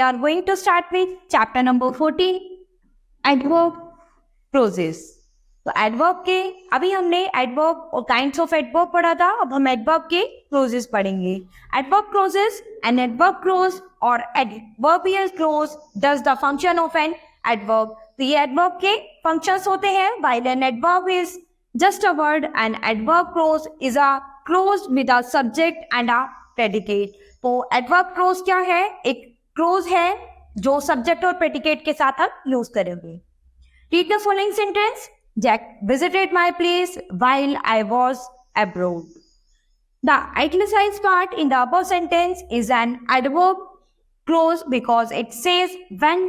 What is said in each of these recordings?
are going to start with chapter number 14, adverb clauses. तो adverb के अभी हमने एडवर्ब और काइंड्स ऑफ एडवर्ब पढ़ा था, अब हम एडवर्ब के क्लोजेस पढ़ेंगे. Adverb clauses, an adverb clause और adverbial clause does the function of an adverb. तो ये एडवर्ब के फंक्शंस होते हैं. While an adverb is just a word, an adverb clause is a clause with a subject and a predicate. तो adverb clause क्या है? एक close है जो सब्जेक्ट और प्रेडिकेट के साथ हम यूज करेंगे. Read the following sentence. Jack visited my place while I was abroad. The italicized part in the above sentence is an adverb clause because it says when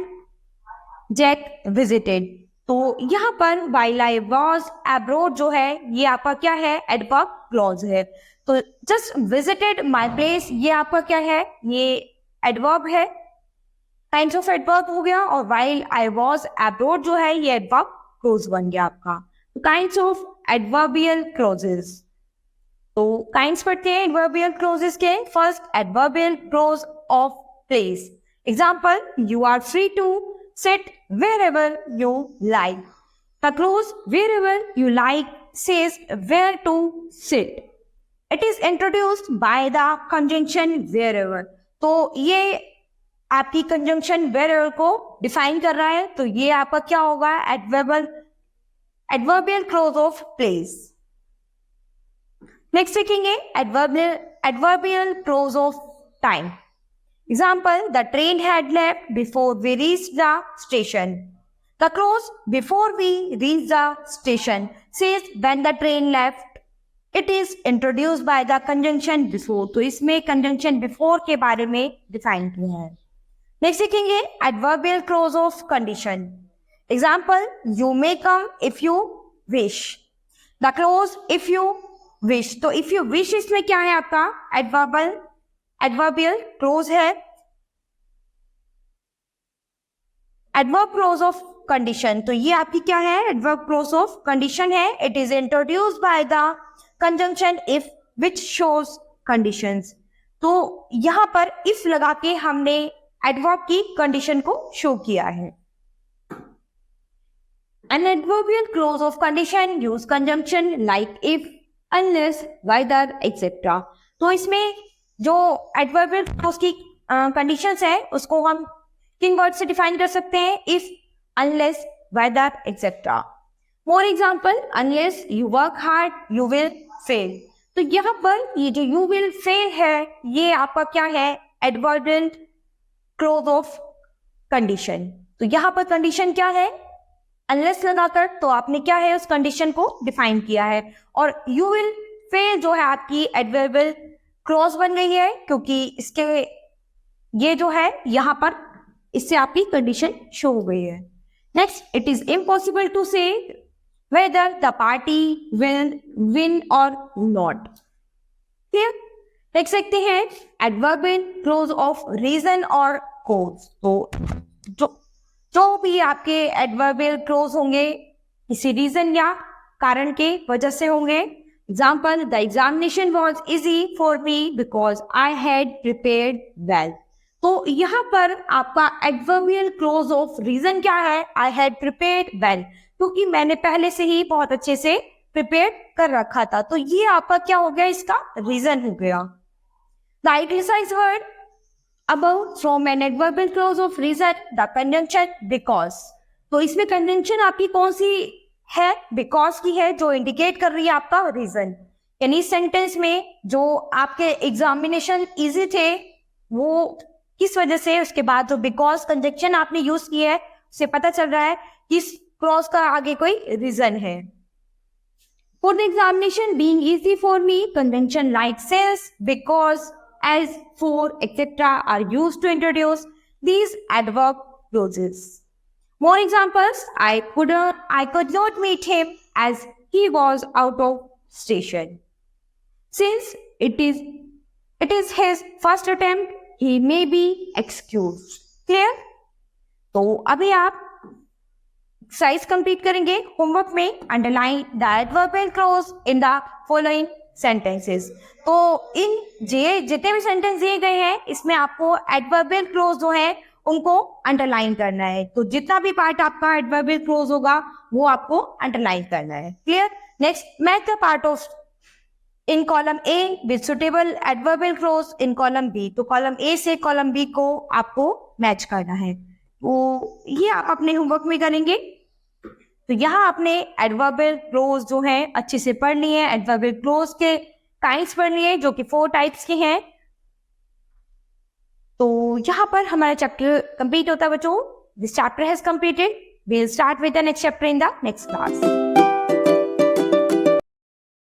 Jack visited. तो यहाँ पर while I was abroad जो है ये आपका क्या है? adverb clause है. तो just visited my place ये आपका क्या है? ये adverb है. Kinds of adverb हो गया. और while I was abroad जो है ये adverb क्लोज बन गया आपका. तो काइंड्स ऑफ एडवर्बियल क्लोजेस. तो काइंड्स पढ़ते हैं एडवर्बियल क्लोजेस के. First, adverbial clause of place. Example, you are free to sit wherever you like. The clause wherever you like says where to sit. It is introduced by the conjunction wherever. तो ये आपकी conjunction wherever को define कर रहा है. तो ये आपका क्या होगा? Adverbial clause of place. Next देखेंगे adverbial clause of time. Example, the train had left before we reach the station. The clause before we reach the station says when the train left. It is introduced by the conjunction before. तो इसमें conjunction before के बारे में define किया है. Next देखेंगे adverbial clause of condition. Example, you may come if you wish. The close if you wish. तो if you wish इसमें क्या है? आपका एडवर्बियल क्लोज है. Adverb close of condition. तो ये आपकी क्या है? एडवर्ब क्लोज ऑफ कंडीशन है. It is introduced by the conjunction if which shows conditions. तो यहां पर इफ लगा के हमने एडवर्ब की कंडीशन को शो किया है. An adverbial clause of condition use conjunction like if, unless, whether, etc. तो इसमें जो adverbial clause की conditions है उसको हम किन वर्ड से डिफाइन कर सकते हैं? if, unless, whether, etc. For example, unless you work hard, you will fail. तो यहाँ पर ये जो you will fail है ये आपका क्या है? adverbial close of condition. तो यहां पर कंडीशन क्या है? अनलेस लगाकर तो आपने क्या है? उस कंडीशन को डिफाइन किया है. और यू विल फेल जो है आपकी एडवर्बियल क्लोज बन गई है क्योंकि इसके ये जो है यहां पर इससे आपकी कंडीशन शो हो गई है. Next, it is impossible to say whether the party will win और नॉट. क्लियर? देख सकते हैं एडवर्बियल क्लोज ऑफ रीजन और कोज. तो जो भी आपके एडवर्बियल क्लोज होंगे किसी रीजन या कारण के वजह से होंगे. Example, the examination was easy for me because I had prepared well. तो यहाँ पर आपका एडवर्बियल क्लोज ऑफ रीजन क्या है? आई हैड प्रिपेयर्ड वेल, क्योंकि मैंने पहले से ही बहुत अच्छे से प्रिपेयर कर रखा था. तो ये आपका क्या हो गया? इसका रीजन हो गया. The italicized word above from an adverbial clause of reason, the conjunction because. तो इसमें conjunction आपकी कौन सी है? because की है जो indicate कर रही है आपका reason. यानी इस sentence में जो आपके examination easy थे वो किस वजह से, उसके बाद जो because conjunction आपने use की है उससे पता चल रहा है कि इस clause का आगे कोई reason है. For the examination being easy for me, conjunction like says, because, as, for, etc. are used to introduce these adverb clauses. More examples, I could not meet him as he was out of station. Since it is his first attempt, he may be excused. Clear? तो अभी आप exercise complete करेंगे. Homework में underline the adverbial clause in the following sentences. तो इन जितने भी sentence दिए गए हैं इसमें आपको एडवर्बियल क्लोज जो है उनको अंडरलाइन करना है। तो जितना भी पार्ट आपका एडवर्बियल क्लोज होगा वो आपको अंडरलाइन करना है। Clear? Next, match the part of in column A with suitable adverbial clause in column B. तो कॉलम ए से कॉलम बी को आपको मैच करना है। तो ये आप अपने होमवर्क में करेंगे। तो यहाँ आपने एडवर्बियल क्लोज जो है अच्छे से पढ़नी है। एडवर्बियल क्लोज के टाइप्स पढ़नी है जो कि 4 टाइप्स के हैं। तो यहाँ पर हमारा चैप्टर कंप्लीट होता है बच्चों। This chapter has completed. We will start with the next chapter in the next class.